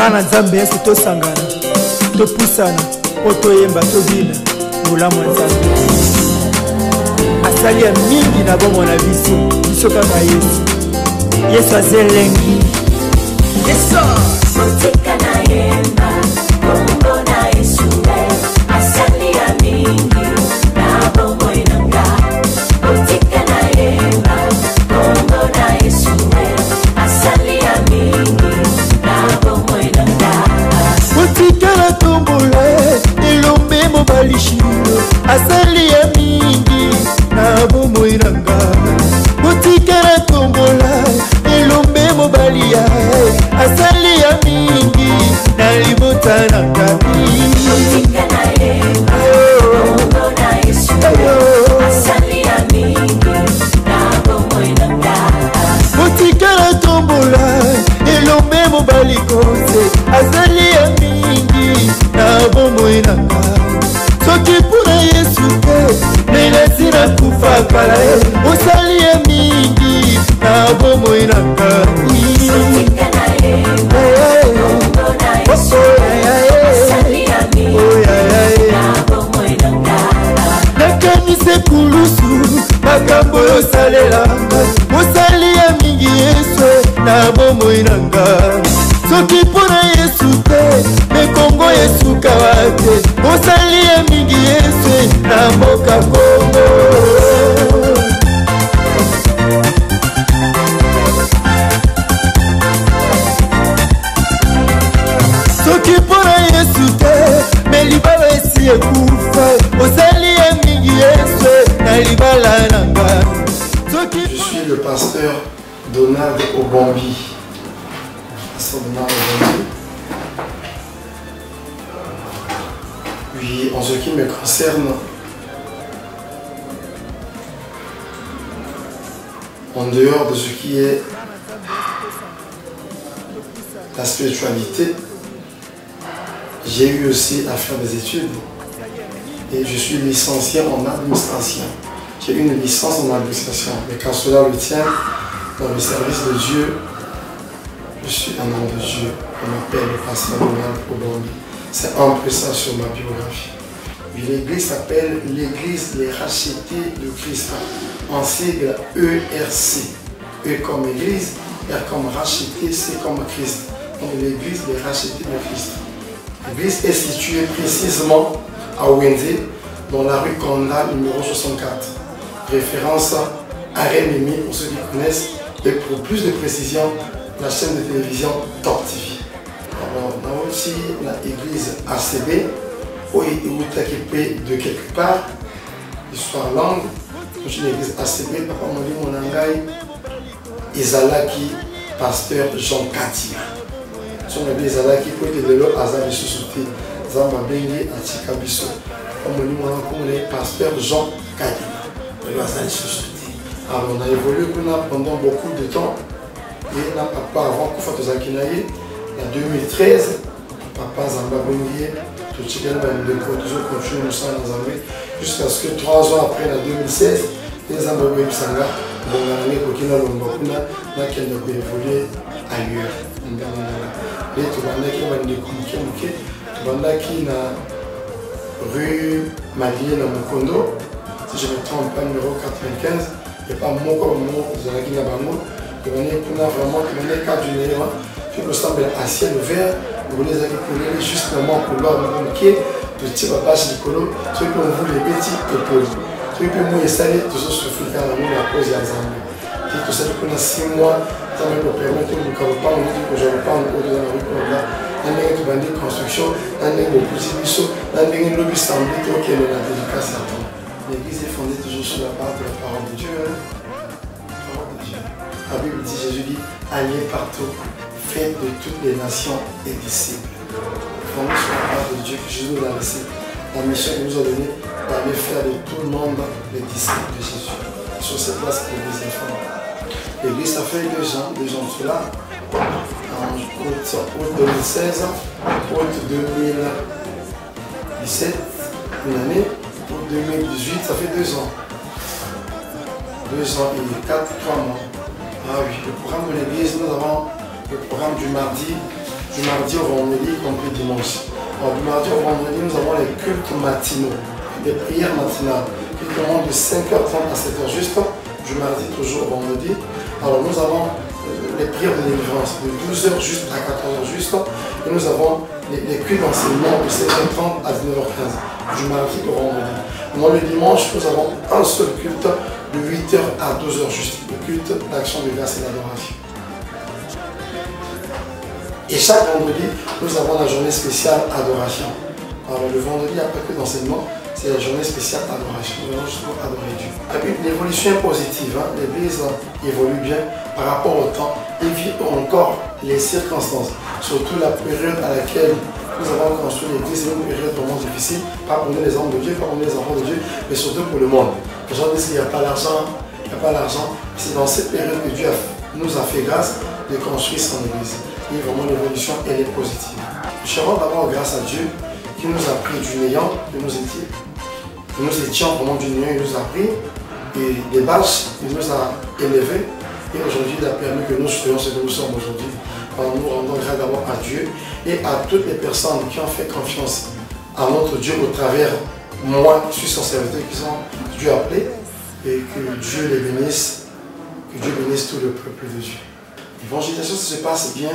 bana nzambe yesu tosangana topusana po toyemba tobina molamu ya nzambe asali ya mingi na bongo na biso kaka yesu aza elengi motika na yemba bongo na yesu asali ya mingi na bongo inanga motika na yemba bongo na yesu asali ya mingi na bongo inanga motika na tombola elombe mobalishilo asali ya mingi na bongo inanga motika na tombola elombe mobalia asali ya mingi na libota na kabi motika na yemba bongo na yesu asali ya mingi na bongo inanga motika na tombola elombe mobali konse asali ya mingi na bongo inanga soki mpona yesu te menasi na kufa kala osali ya mingi na bongo inanga motika na yemba bongo na yesu asali ya mingi na bongo inanga nakanise kulusu makambo yosalelanga osali ya mingi yesu na bomoi nanga soki mpona yesu te mekongo esukawa te osali ya mingi yesu na mboka kongo soki mpona yesu te me libala esi ekufa osali ya mingi yesu na libala nanga. Je suis le pasteur Donald Obambi. Pasteur Donald Obambi. Oui, en ce qui me concerne, en dehors de ce qui est la spiritualité, j'ai eu aussi à faire des études et je suis licencié en administration. J'ai une licence en administration, mais quand cela le tient, dans le service de Dieu, je suis un homme de Dieu. On m'appelle le pasteur Donald Obambi. C'est un peu ça sur ma biographie. L'église s'appelle l'Église Les Rachetés de Christ, en sigle ERC. E comme Église, R comme racheté, C comme Christ. Donc l'Église Les Rachetés de Christ. L'église est située précisément à Wenzé, dans la rue Konda, numéro 64. Référence à Rémi pour ceux qui connaissent, et pour plus de précision, la chaîne de télévision Top TV. Alors, on a aussi l'église ACB, où il est occupé de quelque part, histoire longue. C'est une église ACB, papa m'a dit mon angai, Izalaki, pasteur Jean Katia. Son église Izalaki, pour être de l'eau, Azal de Soussouté, Zamba Bengi, Antika Bisso. Papa m'a dit mon angai, pasteur Jean Katia. Alors on a évolué pendant beaucoup de temps et là papa avant Koufa Tozakinaye en 2013 papa Zamba Bengi tout ce qui est toujours continué jusqu'à ce que 3 ans après en 2016 les Zamba Bengi Sanga Bongarane Kokina Lombakuna n'a qu'elle n'a pas évolué ailleurs. Et tout le monde qui va nous communiquer tout le monde qui n'a rue Malier dans Mokondo. Si je ne me trompe pas, numéro 95, il n'y a pas mon comme mot, vous avez dit là-bas, que vous avez vraiment que vous avez cadre du néant, puis vous semblez à ciel vert, vous les avez collés justement pour leur manquer, petit papa chez le colo, ceux qui ont voulu les petits épaules, ceux qui ont voulu installer, toujours se foutre dans la cause et ensemble. Et tout ça, depuis 6 mois, ça me permet de ne pas, on dit que je ne vais pas en haut de la rue comme là, on a une bandit construction, on a une opposition, on a une lobby semblée, donc elle est la dédicace à toi. L'église est fondée toujours sur la base de la parole de Dieu. La parole de Dieu. La Bible dit, Jésus dit, allez partout, faites de toutes les nations des disciples. Fondée sur la parole de Dieu que Jésus nous a laissé. La mission qu'il nous a donnée d'aller faire de tout le monde les disciples de Jésus. Sur cette place, l'église est fondée. L'église, ça fait 2 ans cela. En août 2016, août 2017, une année. Pour 2018, ça fait 2 ans. 2 ans et 3 mois. Ah oui, le programme de l'église, nous avons le programme du mardi, du mardi au vendredi, y compris dimanche. Alors, du mardi au vendredi, nous avons les cultes matinaux, les prières matinales, qui commencent de 5h30 à 7h juste, du mardi toujours au vendredi. Alors, nous avons les prières de délivrance de 12h juste à 14h juste, et nous avons les cultes d'enseignement de 16h30 à 19h15, du mardi au vendredi. Moi, le dimanche, nous avons un seul culte de 8h à 12h juste, le culte d'action de grâce et d'adoration. Et chaque vendredi, nous avons la journée spéciale adoration. Alors le vendredi, il n'y a pas que d'enseignement, c'est la journée spéciale adoration. Nous allons justement adorer Dieu. L'évolution est positive, hein? L'Église évolue bien par rapport au temps et vit encore les circonstances, surtout la période à laquelle nous avons construit l'Église. C'est une période vraiment difficile, pas pour nous les hommes de Dieu, pas pour nous les enfants de Dieu, mais surtout pour le monde. Les gens disent qu'il n'y a pas d'argent, il n'y a pas d'argent. C'est dans cette période que Dieu nous a fait grâce de construire son Église. Et vraiment l'évolution, elle est positive. Je rends d'abord grâce à Dieu qui nous a pris du néant, que nous étions vraiment du néant, il nous a pris et des bâches, il nous a élevés et aujourd'hui il a permis que nous soyons ce que nous sommes aujourd'hui. Alors nous rendons grâce d'abord à Dieu et à toutes les personnes qui ont fait confiance à notre Dieu au travers moi qui suis son serviteur, qui sont Dieu appelé, et que Dieu les bénisse, que Dieu bénisse tout le peuple de Dieu. L'évangélisation, ça se passe bien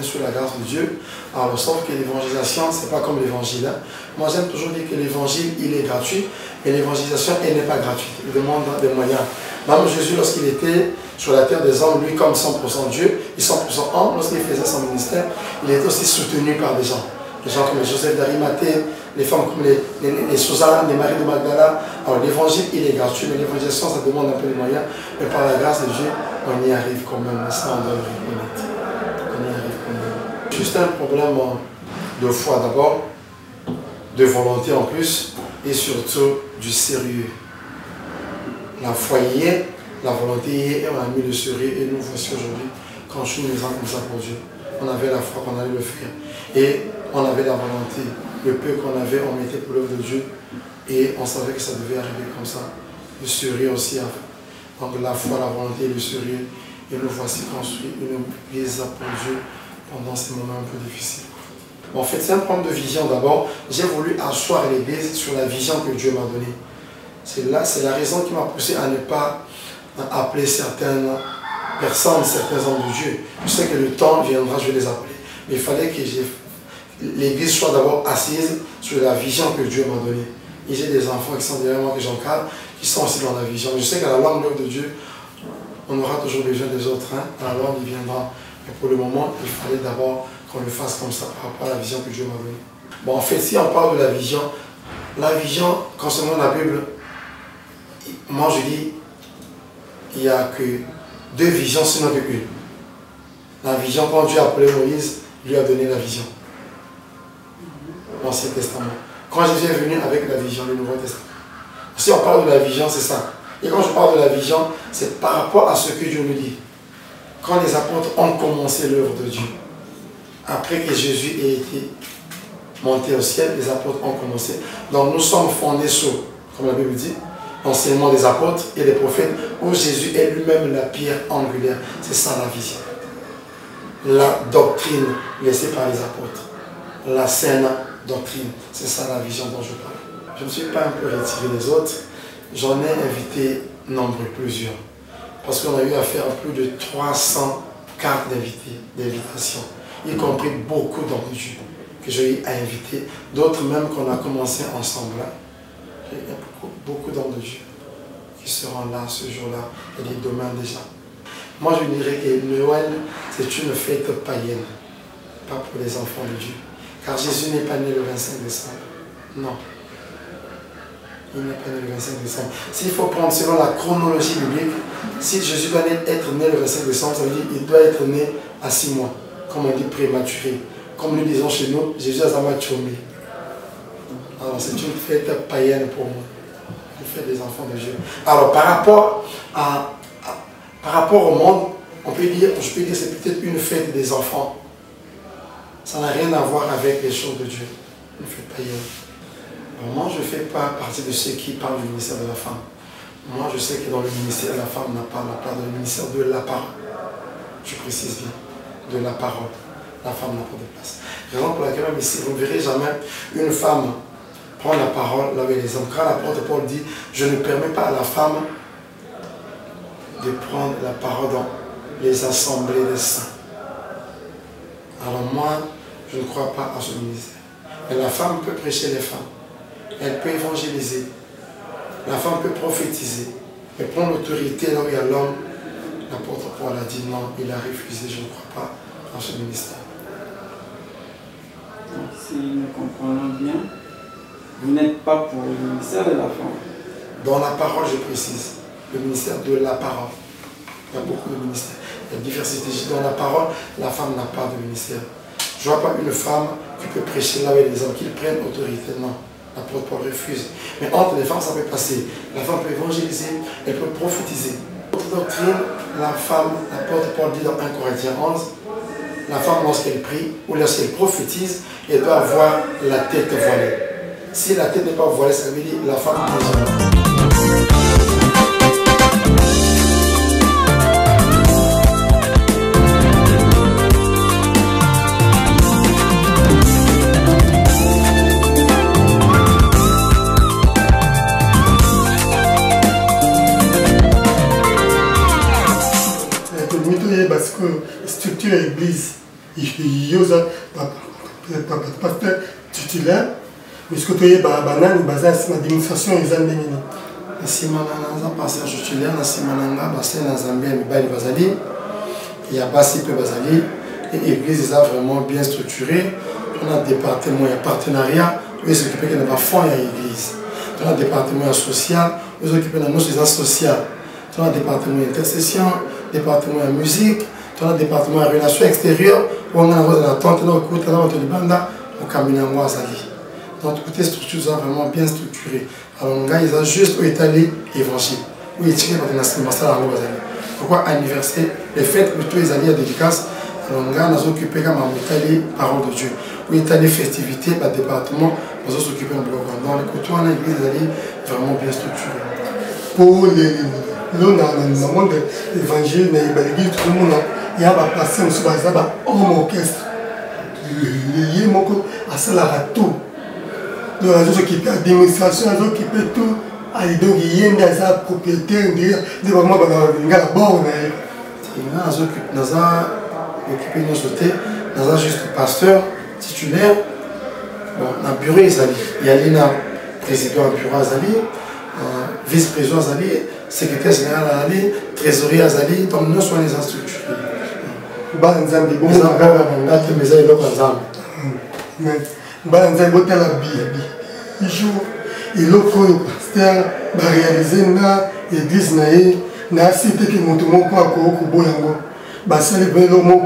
sous la grâce de Dieu. Alors, sauf que l'évangélisation, c'est pas comme l'évangile. Hein. Moi, j'aime toujours dire que l'évangile, il est gratuit, mais l'évangélisation, elle n'est pas gratuite. Il demande des moyens. Même Jésus, lorsqu'il était sur la terre des hommes, lui, comme 100% Dieu et 100% homme, lorsqu'il faisait son ministère, il était aussi soutenu par des gens. Des gens comme Joseph d'Arimathée, les femmes comme les Suzanne, les Marie de Magdala. Alors, l'évangile, il est gratuit, mais l'évangélisation, ça demande un peu de moyens. Mais par la grâce de Dieu, on y arrive quand même, ça on doit être honnête. On y arrive quand même. Juste un problème de foi d'abord, de volonté en plus, et surtout du sérieux. La foi y est, la volonté y est, et on a mis le sérieux, et nous voici aujourd'hui, quand je suis une maison comme ça pour Dieu. On avait la foi qu'on allait le faire, et on avait la volonté. Le peu qu'on avait, on mettait pour l'œuvre de Dieu, et on savait que ça devait arriver comme ça. Le sérieux aussi. Donc la foi, la volonté et le sérieux. Et nous voici construit une église pour Dieu pendant ces moments un peu difficiles. En fait, c'est un problème de vision d'abord. J'ai voulu asseoir l'église sur la vision que Dieu m'a donnée. C'est la raison qui m'a poussé à ne pas appeler certaines personnes, certains hommes de Dieu. Je sais que le temps viendra, je vais les appeler. Mais il fallait que l'église soit d'abord assise sur la vision que Dieu m'a donnée. Et j'ai des enfants qui sont derrière moi, que j'encadre, qui sont aussi dans la vision. Je sais qu'à la longue l'œuvre de Dieu, on aura toujours besoin des autres. Hein. À la longue, il viendra. Mais pour le moment, il fallait d'abord qu'on le fasse comme ça par rapport à la vision que Dieu m'a donnée. Bon, en fait, si on parle de la vision concernant la Bible, moi je dis, il n'y a que deux visions, sinon que une. La vision, quand Dieu a appelé Moïse, lui a donné la vision. L'Ancien Testament. Quand Jésus est venu avec la vision, le Nouveau Testament. Si on parle de la vision, c'est ça. Et quand je parle de la vision, c'est par rapport à ce que Dieu nous dit. Quand les apôtres ont commencé l'œuvre de Dieu, après que Jésus ait été monté au ciel, les apôtres ont commencé. Donc nous sommes fondés sur, comme la Bible dit, l'enseignement des apôtres et des prophètes, où Jésus est lui-même la pierre angulaire. C'est ça la vision. La doctrine laissée par les apôtres. La saine doctrine. C'est ça la vision dont je parle. Je ne me suis pas un peu retiré des autres. J'en ai invité nombreux, plusieurs. Parce qu'on a eu à faire plus de 300 cartes d'invitation, y compris beaucoup d'hommes de Dieu que j'ai eu à inviter, d'autres même qu'on a commencé ensemble. Il y a beaucoup d'hommes de Dieu qui seront là ce jour-là et demain déjà. Moi je dirais que Noël, c'est une fête païenne, pas pour les enfants de Dieu. Car Jésus n'est pas né le 25 décembre. Non. Il n'est pas né le 25 décembre. S'il faut prendre selon la chronologie biblique, si Jésus doit être né le 25 décembre, ça veut dire qu'il doit être né à 6 mois, comme on dit prématuré. Comme nous disons chez nous, Jésus a Zama Tchomé. Alors c'est une fête païenne pour moi, une fête des enfants de Dieu. Alors par rapport au monde, je peux dire que c'est peut-être une fête des enfants. Ça n'a rien à voir avec les choses de Dieu, une fête païenne. Moi, je ne fais pas partie de ceux qui parlent du ministère de la femme. Moi, je sais que dans le ministère, la femme n'a pas la part dans le ministère de la parole. Je précise bien, de la parole. la femme n'a pas de place. Raison pour laquelle même ici, vous ne verrez jamais une femme prendre la parole là où les hommes. Quand l'apôtre Paul dit, je ne permets pas à la femme de prendre la parole dans les assemblées des saints. Alors moi, je ne crois pas à ce ministère. Mais la femme peut prêcher les femmes. Elle peut évangéliser. La femme peut prophétiser. Mais prendre l'autorité là où il y a l'homme, l'apôtre Paul a dit non, il a refusé, je ne crois pas dans ce ministère. Donc, si nous comprenons bien, vous n'êtes pas pour le ministère de la femme. Dans la parole, je précise, le ministère de la parole. Il y a beaucoup de ministères. Il y a diversité. Dans la parole, la femme n'a pas de ministère. Je ne vois pas une femme qui peut prêcher là où il y a des hommes qui prennent autorité. Non, l'apôtre Paul refuse. Mais entre les femmes, ça peut passer. La femme peut évangéliser, elle peut prophétiser. Autre doctrine, la femme, l'apôtre Paul dit dans 1 Corinthiens 11, la femme, lorsqu'elle prie ou lorsqu'elle prophétise, elle doit avoir la tête voilée. Si la tête n'est pas voilée, ça veut dire la femme est parce que structure l'église, il y a un pasteur titulaire, mais ce que tu as banane, basé sur l'administration des années. Si je pasteur titulaire, si je suis dans Zambie, il y a Bassi Bazali, et l'église est vraiment bien structurée. On a un département, il y a partenariat, où ils s'occupent de la fonds à l'église. On a un département social, où ils s'occupent de nos sociales. On a un département d'intercession, département de musique, on a un département de relations extérieures, où on a la tente, on a la banda, on camine à moi. Donc, côté structure, vraiment bien structuré. Alors, ils ont juste étalé l'évangile. Où ils tirent par la pourquoi anniversaire, les fêtes, où tous les alliés à dédicace, alors, on a occupé comme un parole de Dieu. Où ils étalent les festivités, le département, on a occupé un bloc. Donc, le côté, on a l'église des alliés vraiment bien structuré. Pour les dans le monde de l'évangile, tout le monde il y a un pasteur qui est en orchestre. Il y a tout. Donc, les gens qui ont l'administration, les gens qui ont tout. Donc, il y a un propriétaire, il y a vraiment un bon. Nous avons occupé nos côtés, nous avons juste le pasteur titulaire. Dans le bureau, il y a le président du bureau, vice-président, secrétaire général, trésorier, donc nous sommes les structurés. Il pasteur réalisé l'église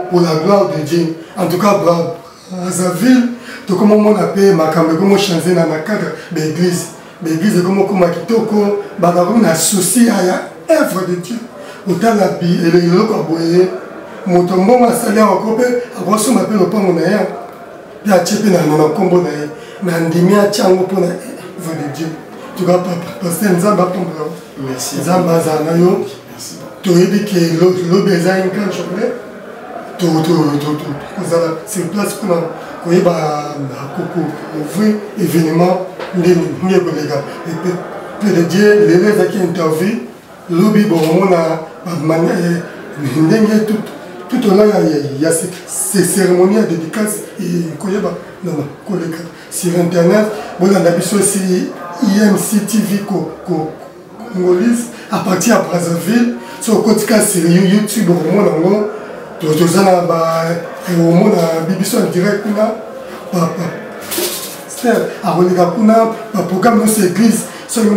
pour la gloire de Dieu. En tout cas, à sa ville, tout comme on appelle ma caméra, comment changer dans le cadre de l'église. L'église est comme on associé à l'œuvre de Dieu. Autant la vie et le locoboye, mon tombeau m'a salé encore, à quoi on m'appelle au pan mon aïe, puis à tcheper dans mon combo d'aïe, mais en demi à tchango pour l'œuvre de Dieu. Tu vas pas passer un zamba pour moi. Merci. Zamba zanayo, tu as dit que l'obéza est un chocolat, c'est place pour moi. Vous voyez, ouvrir événement. Les gars, et puis Dieu, les gens qui interviewent, lobby, bon, on a tout au long, il y a ces cérémonies à dédicace et sur internet, on a l'habitude aussi IMC TV congolaise à partir de Brazzaville, sur le côté sur YouTube, au monde, au monde, BBC en direct, à Roligakuna, le programme de notre église, c'est le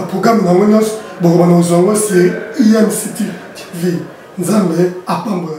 programme de notre c'est IMC TV. Nous avons à Pambola.